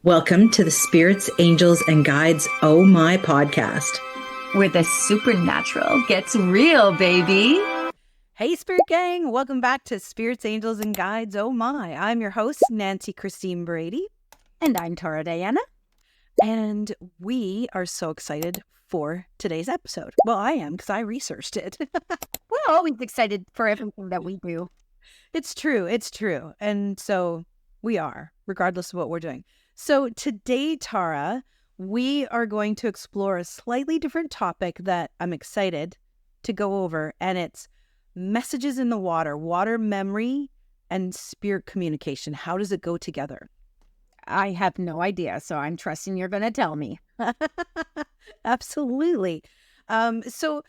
Welcome to the Spirits, Angels, and Guides Oh My podcast, where the supernatural gets real, baby. Hey, Spirit Gang. Welcome back to Spirits, Angels, and Guides Oh My. I'm your host, Nancy Christine Brady. And I'm Tara Diana. And we are so excited for today's episode. Well, I am because I researched it. We're always excited for everything that we do. It's true. It's true. And so we are, regardless of what we're doing. So today, Tara, we are going to explore a slightly different topic that I'm excited to go over, and it's messages in the water memory, and spirit communication. How does it go together? I have no idea, so I'm trusting you're going to tell me. Absolutely. So,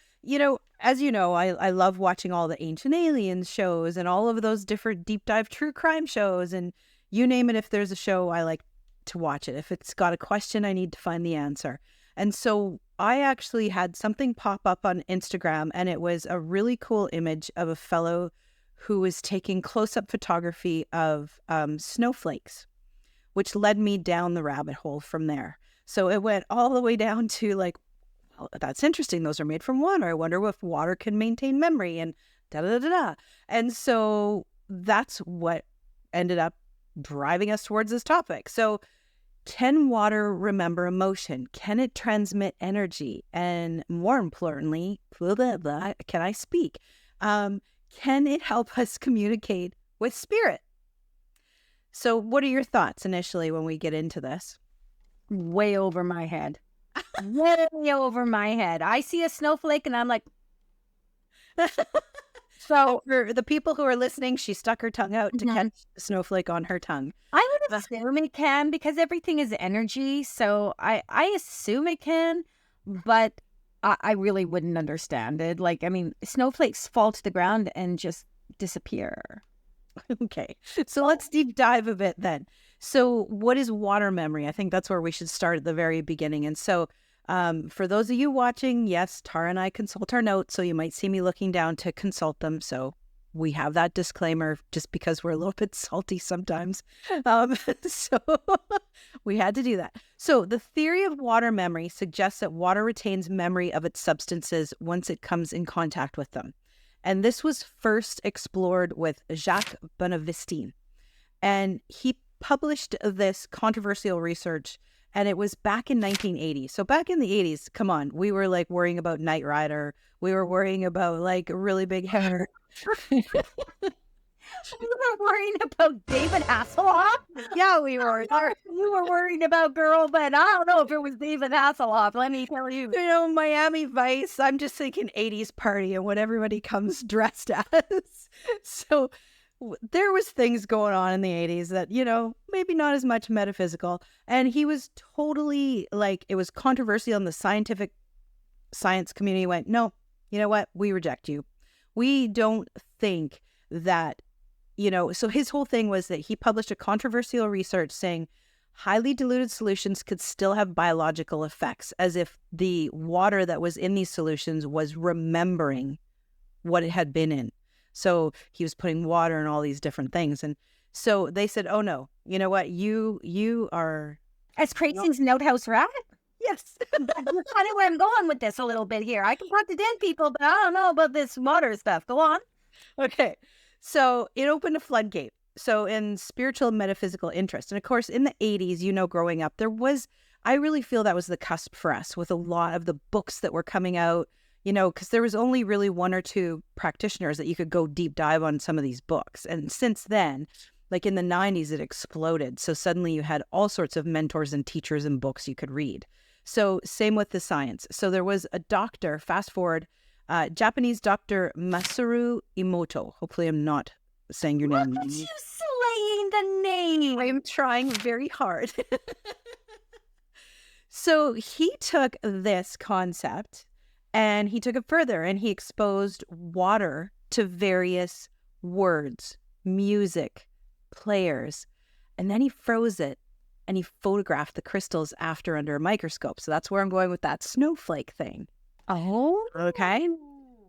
as you know, I love watching all the Ancient Aliens shows and all of those different deep dive true crime shows, and you name it. If there's a show, I like to watch it. If it's got a question, I need to find the answer. And so I actually had something pop up on Instagram, and it was a really cool image of a fellow who was taking close-up photography of snowflakes, which led me down the rabbit hole from there. So it went all the way down to like, well, that's interesting. Those are made from water. I wonder if water can maintain memory and da-da-da-da. And so that's what ended up driving us towards this topic. So can water remember emotion? Can it transmit energy? And more importantly, can I speak? Can it help us communicate with spirit? So what are your thoughts initially when we get into this? Way over my head. Way over my head. I see a snowflake and I'm like... So for the people who are listening, she stuck her tongue out to catch the snowflake on her tongue. I would assume it can because everything is energy. So I assume it can, but I really wouldn't understand it. Like, I mean, snowflakes fall to the ground and just disappear. Okay, so let's deep dive a bit then. So what is water memory? I think that's where we should start at the very beginning. And so for those of you watching, yes, Tara and I consult our notes, so you might see me looking down to consult them. So we have that disclaimer just because we're a little bit salty sometimes. So we had to do that. So the theory of water memory suggests that water retains memory of its substances once it comes in contact with them. And this was first explored with Jacques Bonavistine. And he published this controversial research, and it was back in 1980. So back in the 80s, come on, we were like worrying about Knight Rider. We were worrying about like really big hair. We were worrying about David Hasselhoff. Yeah, we were. We were worried about girl, but I don't know if it was David Hasselhoff. Let me tell you. Miami Vice. I'm just thinking 80s party and what everybody comes dressed as. So there was things going on in the 80s that, maybe not as much metaphysical. And he was totally like, it was controversial, and the science community went, no, you know what? We reject you. We don't think that, so his whole thing was that he published a controversial research saying highly diluted solutions could still have biological effects, as if the water that was in these solutions was remembering what it had been in. So he was putting water in all these different things. And so they said, oh no, you know what? You are... As crazy as an outhouse rat? Yes. That's kind of where I'm going with this a little bit here. I can talk to dead people, but I don't know about this water stuff. Go on. Okay. So it opened a floodgate. So in spiritual and metaphysical interest. And of course, in the 80s, growing up, I really feel that was the cusp for us with a lot of the books that were coming out, because there was only really one or two practitioners that you could go deep dive on some of these books. And since then, like in the 90s, it exploded. So suddenly you had all sorts of mentors and teachers and books you could read. So same with the science. So there was a doctor, fast forward, Japanese doctor Masaru Emoto. Hopefully I'm not saying your name. Look at you slaying the name. I'm trying very hard. So he took this concept and he took it further, and he exposed water to various words, music, players, and then he froze it and he photographed the crystals after under a microscope. So that's where I'm going with that snowflake thing. Oh. Okay.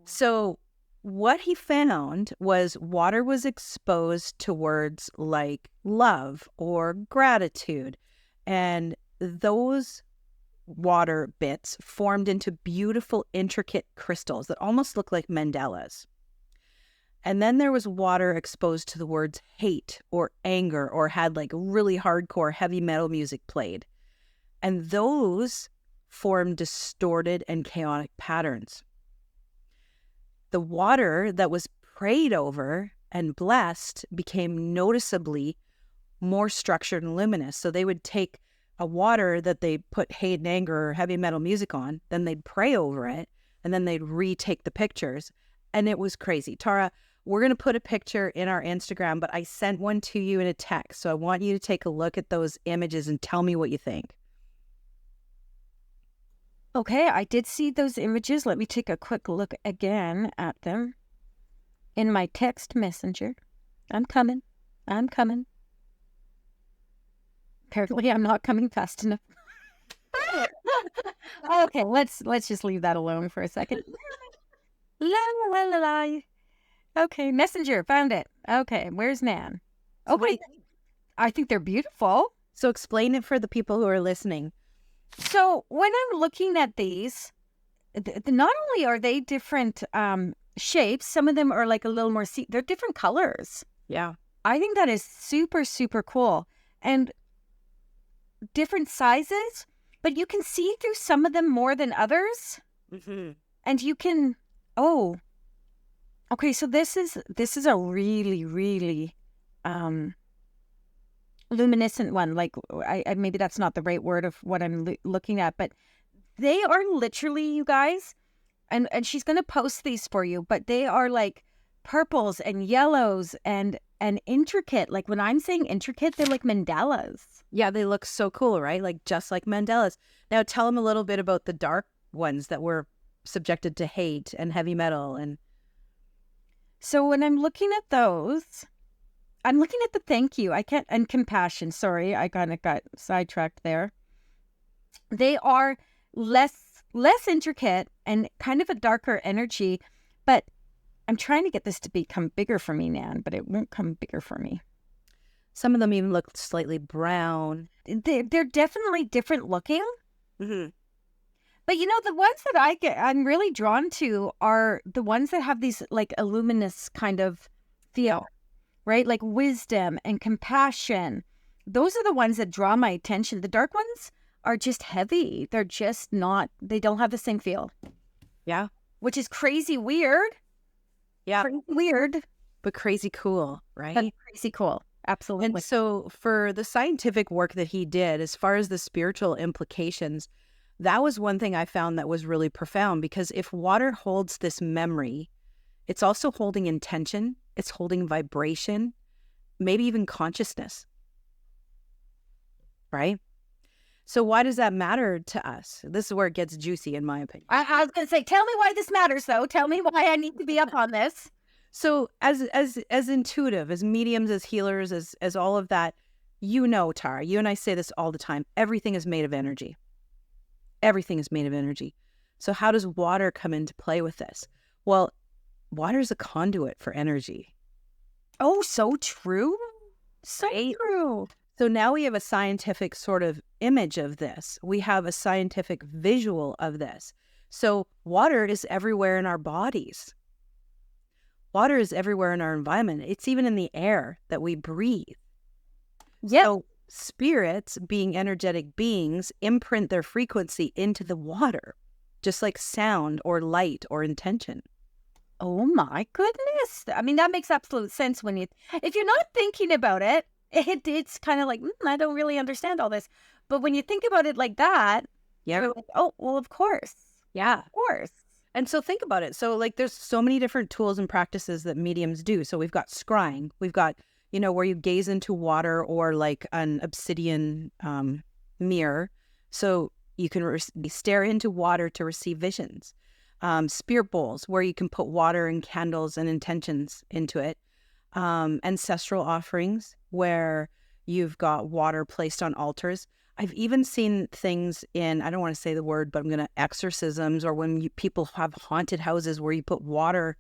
So what he found was water was exposed to words like love or gratitude And those water bits formed into beautiful, intricate crystals that almost look like mandalas. And then there was water exposed to the words hate or anger, or had like really hardcore heavy metal music played. And those formed distorted and chaotic patterns. The water that was prayed over and blessed became noticeably more structured and luminous. So they would take a water that they put hate and anger or heavy metal music on, then they'd pray over it, and then they'd retake the pictures. And it was crazy. Tara, we're going to put a picture in our Instagram, but I sent one to you in a text. So I want you to take a look at those images and tell me what you think. Okay, I did see those images. Let me take a quick look again at them in my text messenger. I'm coming. Apparently, I'm not coming fast enough. Okay, let's just leave that alone for a second. La la la la. Okay, messenger, found it. Okay, where's Nan? So Okay, I think they're beautiful. So explain it for the people who are listening. So when I'm looking at these, not only are they different shapes, some of them are like a little more, they're different colors. Yeah. I think that is super, super cool. And different sizes, but you can see through some of them more than others. Mm-hmm. And you can, okay, so this is a really, really luminescent one. Like, I maybe that's not the right word of what I'm looking at, but they are literally, you guys, and she's going to post these for you, but they are like purples and yellows and intricate. Like when I'm saying intricate, they're like mandalas. Yeah, they look so cool, right? Like just like mandalas. Now tell them a little bit about the dark ones that were subjected to hate and heavy metal. And so when I'm looking at those, I'm looking at the thank you. And compassion. Sorry, I kind of got sidetracked there. They are less intricate and kind of a darker energy, but I'm trying to get this to become bigger for me, Nan, but it won't come bigger for me. Some of them even look slightly brown. They're definitely different looking. Mm-hmm. But you know, the ones that I'm really drawn to are the ones that have these like a luminous kind of feel, right? Like wisdom and compassion. Those are the ones that draw my attention. The dark ones are just heavy. They're just not, they don't have the same feel. Yeah. Which is crazy weird. Yeah. Crazy weird. But crazy cool, right? But crazy cool. Absolutely. And so for the scientific work that he did, as far as the spiritual implications, that was one thing I found that was really profound, because if water holds this memory, it's also holding intention, it's holding vibration, maybe even consciousness, right? So why does that matter to us? This is where it gets juicy, in my opinion. I was going to say, tell me why this matters, though. Tell me why I need to be up on this. So as intuitive, as mediums, as healers, as all of that, you know, Tara, you and I say this all the time, everything is made of energy. Everything is made of energy. So how does water come into play with this? Well, water is a conduit for energy. Oh, so true. So true. So now we have a scientific sort of image of this. We have a scientific visual of this. So water is everywhere in our bodies. Water is everywhere in our environment. It's even in the air that we breathe. Yeah. So spirits, being energetic beings, imprint their frequency into the water, just like sound or light or intention. Oh my goodness. I mean, that makes absolute sense if you're not thinking about it, it's kind of like, I don't really understand all this. But when you think about it like that, you're like, oh, well, of course. Yeah. Of course. And so think about it. So like there's so many different tools and practices that mediums do. So we've got scrying. We've got, where you gaze into water, or like an obsidian mirror. So you can stare into water to receive visions. Spirit bowls, where you can put water and candles and intentions into it. Ancestral offerings, where you've got water placed on altars. I've even seen things in, I don't want to say the word, but I'm going to exorcisms, or when people have haunted houses where you put water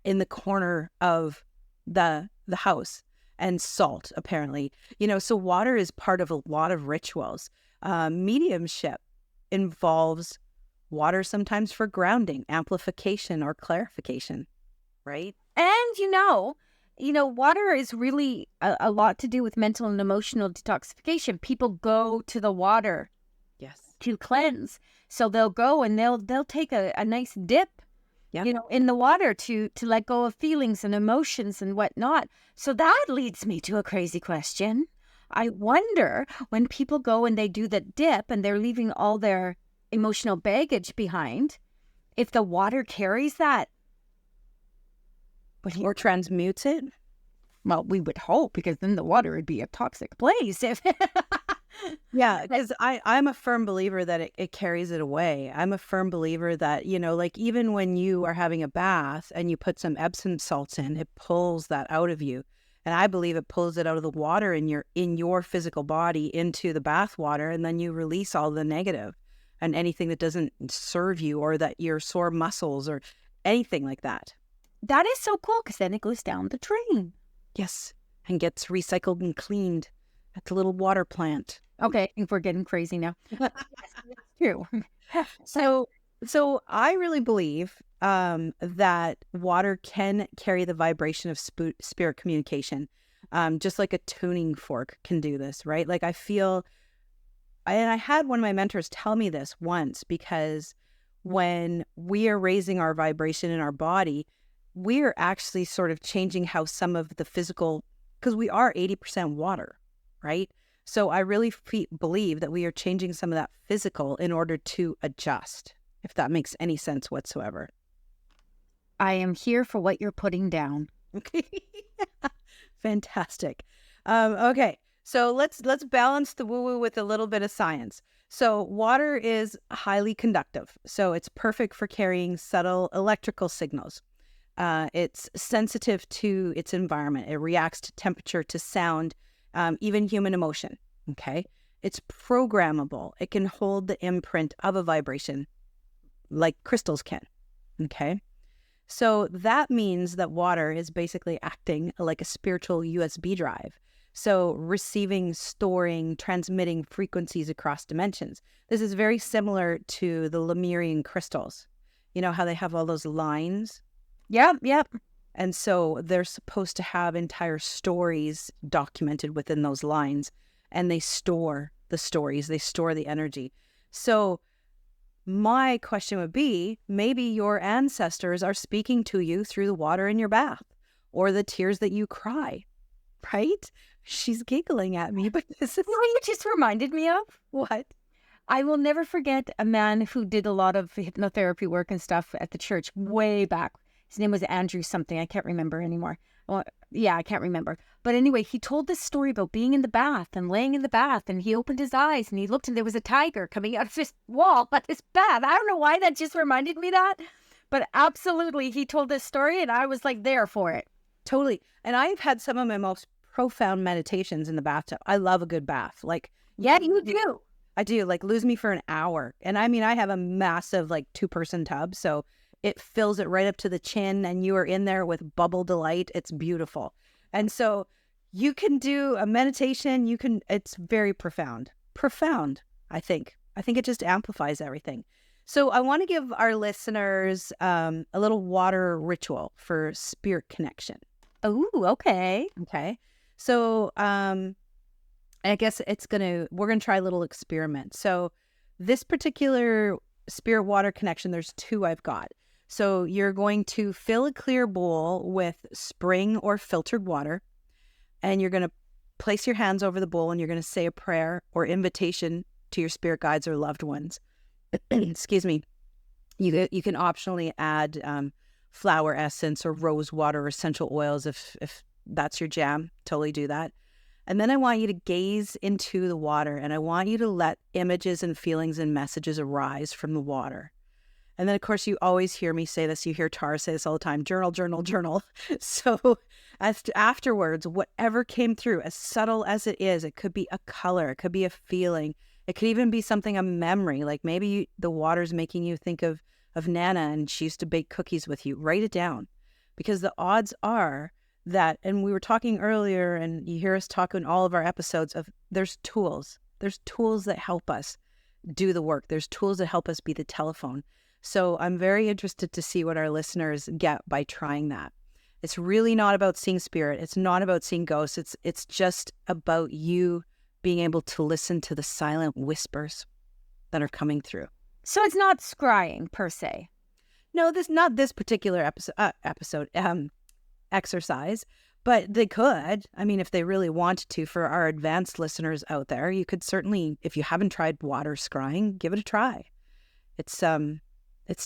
in the corner of the house. and salt, apparently. So water is part of a lot of rituals. Mediumship involves water sometimes for grounding, amplification, or clarification, right? And water is really a lot to do with mental and emotional detoxification. People go to the water Yes. to cleanse. So they'll go and they'll take a nice dip, in the water to let go of feelings and emotions and whatnot. So that leads me to a crazy question. I wonder, when people go and they do the dip and they're leaving all their emotional baggage behind, if the water carries that. Or transmutes it? Well, we would hope, because then the water would be a toxic place. Yeah, because I'm a firm believer that it carries it away. I'm a firm believer that, like even when you are having a bath and you put some Epsom salts in, it pulls that out of you. And I believe it pulls it out of the water in your physical body into the bath water, and then you release all the negative and anything that doesn't serve you, or that your sore muscles or anything like that. That is so cool, because then it goes down the drain. Yes, and gets recycled and cleaned at the little water plant. Okay, I think we're getting crazy now. Yes, that's true. So I really believe that water can carry the vibration of spirit communication, just like a tuning fork can do this, right? Like I had one of my mentors tell me this once, because when we are raising our vibration in our body, we are actually sort of changing how some of the physical, because we are 80% water, right? So I really believe that we are changing some of that physical in order to adjust, if that makes any sense whatsoever. I am here for what you're putting down. Fantastic. Okay, so let's balance the woo-woo with a little bit of science. So water is highly conductive, so it's perfect for carrying subtle electrical signals. It's sensitive to its environment. It reacts to temperature, to sound, even human emotion. Okay. It's programmable. It can hold the imprint of a vibration like crystals can. Okay. So that means that water is basically acting like a spiritual USB drive. So receiving, storing, transmitting frequencies across dimensions. This is very similar to the Lemurian crystals. You know how they have all those lines? Yep. And so they're supposed to have entire stories documented within those lines, and they store the stories, they store the energy. So my question would be, maybe your ancestors are speaking to you through the water in your bath or the tears that you cry, right? She's giggling at me, but this is what you just reminded me of. What? I will never forget a man who did a lot of hypnotherapy work and stuff at the church way back. His name was Andrew something. I can't remember anymore. Well, yeah, I can't remember. But anyway, he told this story about being in the bath and laying in the bath, and he opened his eyes and he looked and there was a tiger coming out of his wall at his bath. I don't know why that just reminded me that, but absolutely, he told this story and I was like there for it. Totally. And I've had some of my most profound meditations in the bathtub. I love a good bath. Like, yeah, you do. I do. Like, lose me for an hour. And I mean, I have a massive, like, 2-person tub. So it fills it right up to the chin, and you are in there with bubble delight. It's beautiful. And so you can do a meditation. It's very profound. I think it just amplifies everything. So I want to give our listeners a little water ritual for spirit connection. Oh, okay. Okay. So I guess we're going to try a little experiment. So this particular spirit water connection, there's 2 I've got. So you're going to fill a clear bowl with spring or filtered water, and you're going to place your hands over the bowl, and you're going to say a prayer or invitation to your spirit guides or loved ones. Excuse me. You can optionally add flower essence or rose water or essential oils if that's your jam. Totally do that. And then I want you to gaze into the water, and I want you to let images and feelings and messages arise from the water. And then, of course, you always hear me say this. You hear Tara say this all the time, journal, journal, journal. So afterwards, whatever came through, as subtle as it is, it could be a color, it could be a feeling, it could even be something, a memory. Like maybe the water's making you think of Nana and she used to bake cookies with you. Write it down, because the odds are that, and we were talking earlier, and you hear us talk in all of our episodes of there's tools. There's tools that help us do the work. There's tools that help us be the telephone. So I'm very interested to see what our listeners get by trying that. It's really not about seeing spirit. It's not about seeing ghosts. It's just about you being able to listen to the silent whispers that are coming through. So it's not scrying per se. No, not this particular exercise, but they could. I mean, if they really wanted to, for our advanced listeners out there, you could certainly, if you haven't tried water scrying, give it a try. It's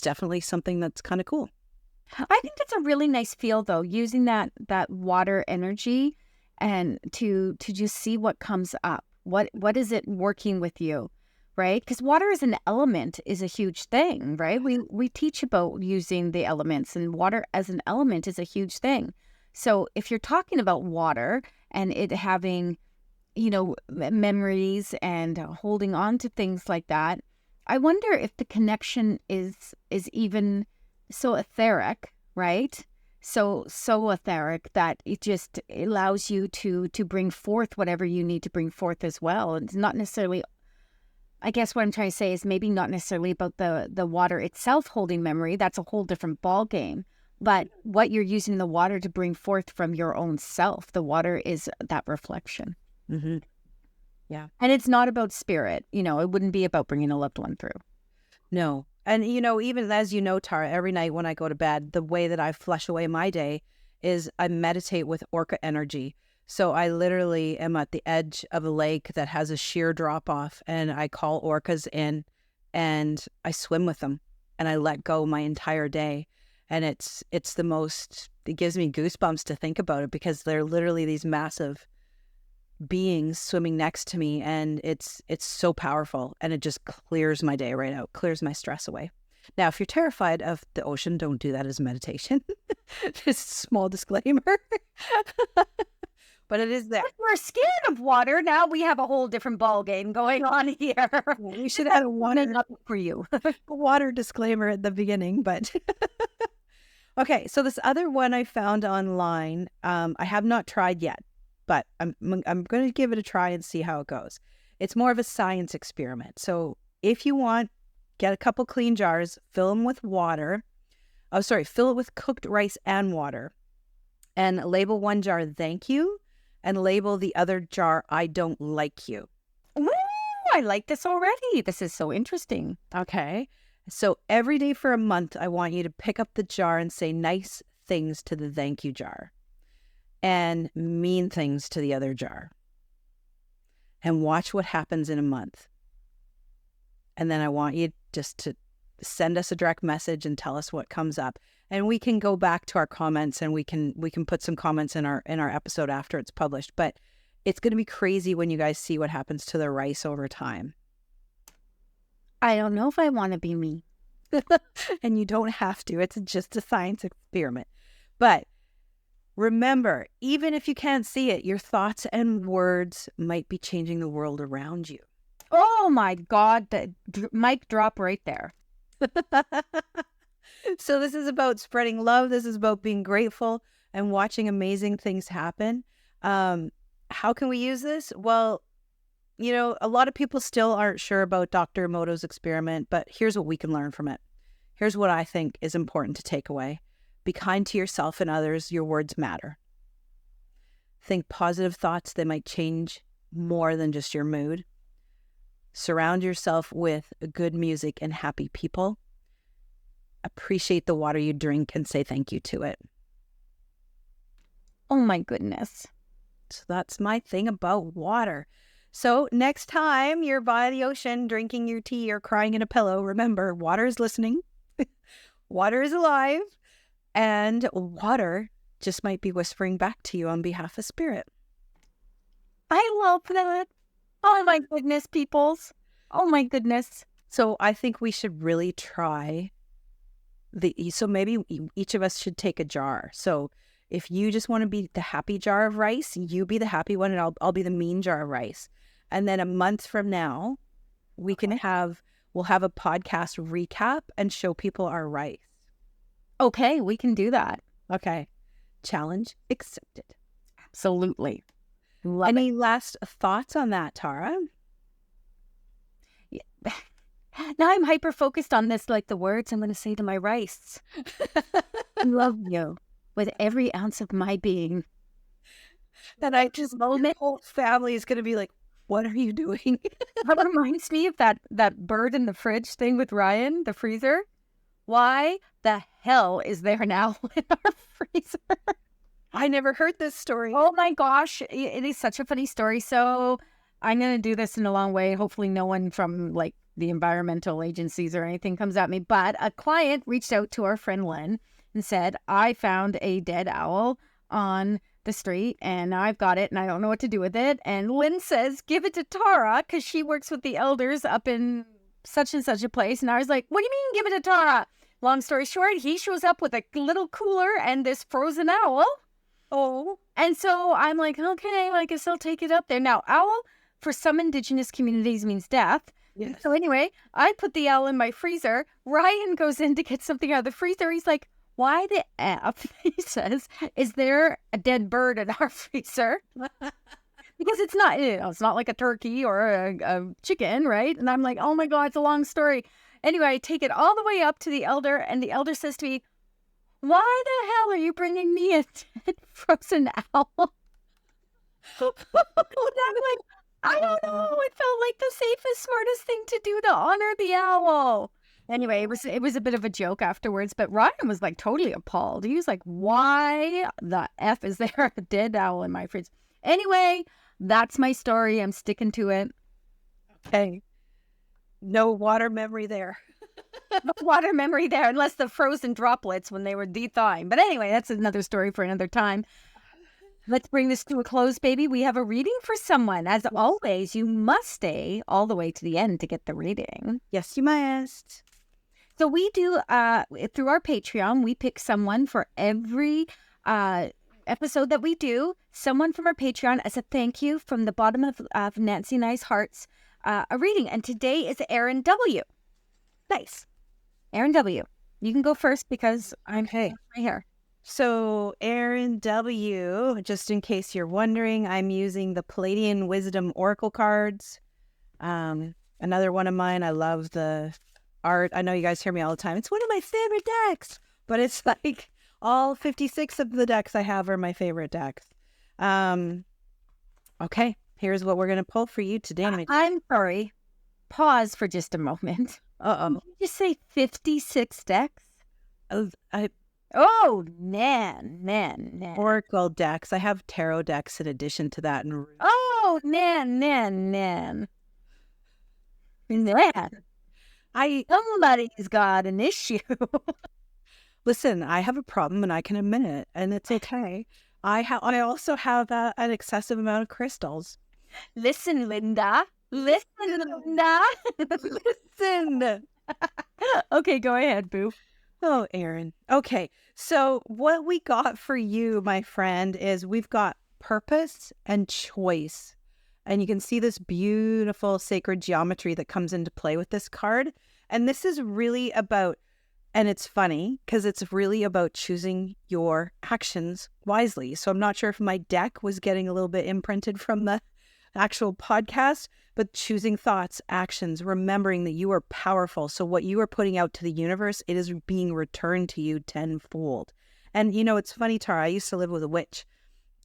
definitely something that's kind of cool. I think it's a really nice feel, though, using that water energy and to just see what comes up. What is it working with you, right? Because water as an element is a huge thing, right? We teach about using the elements, and water as an element is a huge thing. So if you're talking about water and it having, memories and holding on to things like that, I wonder if the connection is even so etheric, right? So etheric that it just allows you to bring forth whatever you need to bring forth as well. It's not necessarily, I guess what I'm trying to say is maybe not necessarily about the water itself holding memory. That's a whole different ball game. But what you're using the water to bring forth from your own self, the water is that reflection. Mm-hmm. Yeah. And it's not about spirit. It wouldn't be about bringing a loved one through. No. And, even as you know, Tara, every night when I go to bed, the way that I flush away my day is I meditate with orca energy. So I literally am at the edge of a lake that has a sheer drop off, and I call orcas in and I swim with them and I let go my entire day. And it's the most, it gives me goosebumps to think about it, because they're literally these massive beings swimming next to me, and it's so powerful, and it just clears my day right out, clears my stress away. Now, if you're terrified of the ocean, don't do that as meditation. Just a small disclaimer. But it is there. If we're scared of water, now we have a whole different ball game going on here. We should have a water for you. water disclaimer at the beginning, but okay. So this other one I found online, I have not tried yet, but I'm going to give it a try and see how it goes. It's more of a science experiment. So if you want, get a couple clean jars, fill them with water. Fill it with cooked rice and water, and label one jar "Thank you," and label the other jar "I don't like you." Ooh, I like this already. This is so interesting. Okay. So every day for a month, I want you to pick up the jar and say nice things to the thank you jar and mean things to the other jar. And watch what happens in a month. And then I want you just to send us a direct message and tell us what comes up. And we can go back to our comments, and we can put some comments in our episode after it's published. But it's going to be crazy when you guys see what happens to the rice over time. I don't know if I want to be me. And you don't have to. It's just a science experiment. But remember, even if you can't see it, your thoughts and words might be changing the world around you. Oh my God, the mic drop right there. So this is about spreading love. This is about being grateful and watching amazing things happen. How can we use this? Well, a lot of people still aren't sure about Dr. Emoto's experiment, but here's what we can learn from it. Here's what I think is important to take away. Be kind to yourself and others. Your words matter. Think positive thoughts. They might change more than just your mood. Surround yourself with good music and happy people. Appreciate the water you drink and say thank you to it. Oh my goodness. So that's my thing about water. So next time you're by the ocean drinking your tea or crying in a pillow, remember, water is listening. Water is alive. And water just might be whispering back to you on behalf of spirit. I love that. Oh my goodness, peoples. Oh my goodness. So I think we should really try so maybe each of us should take a jar. So if you just want to be the happy jar of rice, you be the happy one, and I'll be the mean jar of rice. And then a month from now, we'll have a podcast recap and show people our rice. Okay, we can do that. Okay. Challenge accepted. Absolutely. Love Any last thoughts on that, Tara? it. Now I'm hyper focused on this, like the words I'm going to say to my rice. I love you with every ounce of my being. And I just, my whole family is going to be like, what are you doing? That reminds me of that bird in the fridge thing with Ryan, the freezer. Why the hell is there now in our freezer? I never heard this story. Oh my gosh, it is such a funny story. So I'm going to do this in a long way. Hopefully no one from like the environmental agencies or anything comes at me. But a client reached out to our friend Lynn and said, I found a dead owl on the street and I've got it and I don't know what to do with it. And Lynn says, give it to Tara because she works with the elders up in such and such a place. And I was like, what do you mean give it to Tara? Long story short, he shows up with a little cooler and this frozen owl. Oh. And so I'm like, okay, I guess I'll take it up there. Now, owl for some Indigenous communities means death. Yes. So anyway, I put the owl in my freezer. Ryan goes in to get something out of the freezer. He's like, why the F, he says, is there a dead bird in our freezer? Because it's not, it's not like a turkey or a chicken, right? And I'm like, oh my God, it's a long story. Anyway, I take it all the way up to the elder, and the elder says to me, why the hell are you bringing me a dead frozen owl? And I'm like, I don't know. It felt like the safest, smartest thing to do to honor the owl. Anyway, it was a bit of a joke afterwards, but Ryan was like totally appalled. He was like, why the F is there a dead owl in my fridge? Anyway, that's my story. I'm sticking to it. Okay. No water memory there. No water memory there, unless the frozen droplets when they were de-thawing. But anyway, that's another story for another time. Let's bring this to a close, baby. We have a reading for someone. As always, you must stay all the way to the end to get the reading. Yes, you must. So we do, through our Patreon, we pick someone for every episode that we do, someone from our Patreon as a thank you from the bottom of Nancy and I's hearts, a reading. And today is Aaron W. Nice. Aaron W. You can go first because I'm right here. So Aaron W., just in case you're wondering, I'm using the Palladian Wisdom Oracle cards. Another one of mine. I love the art. I know you guys hear me all the time. It's one of my favorite decks, but it's like all 56 of the decks I have are my favorite decks. Okay, here's what we're going to pull for you today. I'm sorry. Pause for just a moment. Uh-oh. Did you say 56 decks? Oh, nan. Oracle decks. I have tarot decks in addition to that. And Oh, nan. Somebody's got an issue. Listen, I have a problem and I can admit it, and it's okay. I also have an excessive amount of crystals. Listen, Linda. Listen. Okay, go ahead, boo. Oh, Aaron. Okay, so what we got for you, my friend, is we've got purpose and choice. And you can see this beautiful sacred geometry that comes into play with this card. And this is really about, and it's funny, because it's really about choosing your actions wisely. So I'm not sure if my deck was getting a little bit imprinted from the actual podcast, but choosing thoughts, actions, remembering that you are powerful. So what you are putting out to the universe, it is being returned to you tenfold. And you know, it's funny, Tara, I used to live with a witch.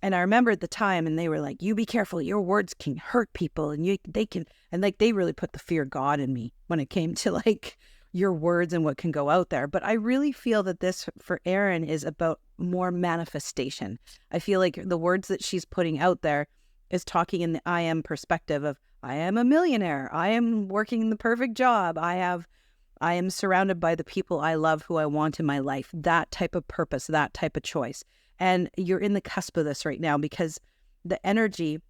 And I remember at the time, and they were like, you be careful, your words can hurt people, and they really put the fear of God in me when it came to like your words and what can go out there. But I really feel that this for Erin is about more manifestation. I feel like the words that she's putting out there is talking in the I am perspective of, I am a millionaire, I am working the perfect job, I am surrounded by the people I love who I want in my life, that type of purpose, that type of choice. And you're in the cusp of this right now because the energy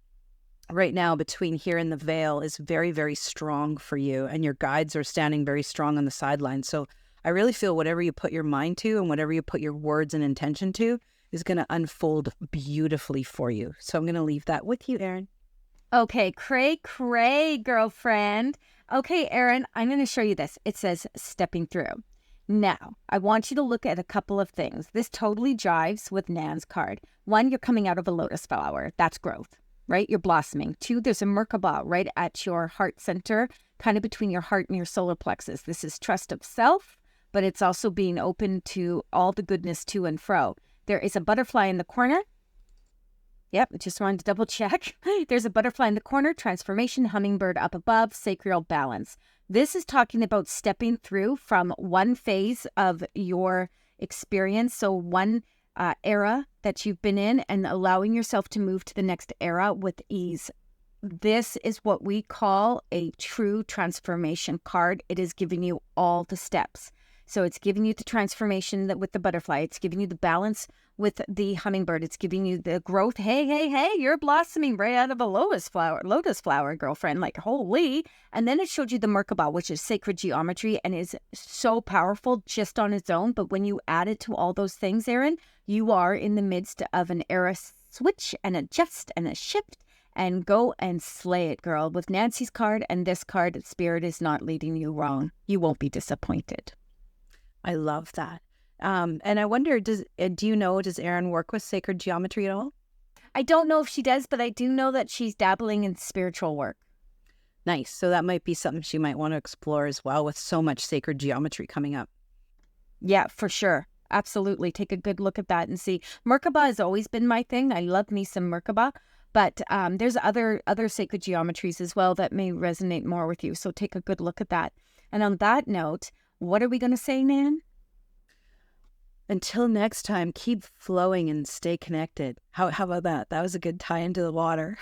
right now between here and the veil is very, very strong for you. And your guides are standing very strong on the sidelines. So I really feel whatever you put your mind to and whatever you put your words and intention to is going to unfold beautifully for you. So I'm going to leave that with you, Erin. Okay, cray, girlfriend. Okay, Erin, I'm going to show you this. It says stepping through. Now, I want you to look at a couple of things. This totally jives with Nan's card. One, you're coming out of a lotus flower. That's growth, right? You're blossoming. Two, there's a Merkaba right at your heart center, kind of between your heart and your solar plexus. This is trust of self, but it's also being open to all the goodness to and fro. There is a butterfly in the corner. Yep, just wanted to double check. There's a butterfly in the corner, transformation, hummingbird up above, sacral balance. This is talking about stepping through from one phase of your experience, so one era that you've been in, and allowing yourself to move to the next era with ease. This is what we call a true transformation card. It is giving you all the steps. So it's giving you the transformation with the butterfly. It's giving you the balance with the hummingbird. It's giving you the growth. Hey, you're blossoming right out of a lotus flower, girlfriend, like holy. And then it showed you the Merkaba, which is sacred geometry and is so powerful just on its own. But when you add it to all those things, Erin, you are in the midst of an era switch and adjust and a shift, and go and slay it, girl. With Nancy's card and this card, Spirit is not leading you wrong. You won't be disappointed. I love that. And I wonder, does Erin work with sacred geometry at all? I don't know if she does, but I do know that she's dabbling in spiritual work. Nice. So that might be something she might want to explore as well, with so much sacred geometry coming up. Yeah, for sure. Absolutely. Take a good look at that and see. Merkaba has always been my thing. I love me some Merkaba, but there's other sacred geometries as well that may resonate more with you. So take a good look at that. And on that note, what are we going to say, Nan? Until next time, keep flowing and stay connected. How about that? That was a good tie into the water.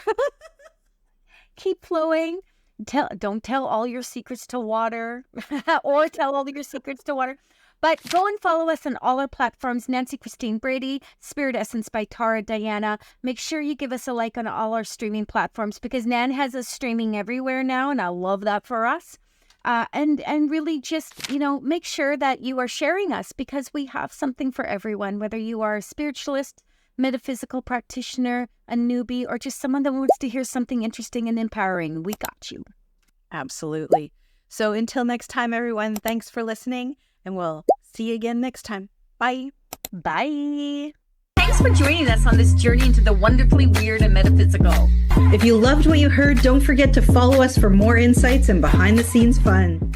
Keep flowing. Don't tell all your secrets to water or tell all your secrets to water. But go and follow us on all our platforms. Nancy Christine Brady, Spirit Essence by Tara Diana. Make sure you give us a like on all our streaming platforms, because Nan has us streaming everywhere now, and I love that for us. And really just, make sure that you are sharing us, because we have something for everyone, whether you are a spiritualist, metaphysical practitioner, a newbie, or just someone that wants to hear something interesting and empowering. We got you. Absolutely. So until next time, everyone, thanks for listening, and we'll see you again next time. Bye. Bye. Thanks for joining us on this journey into the wonderfully weird and metaphysical. If you loved what you heard, don't forget to follow us for more insights and behind the scenes fun.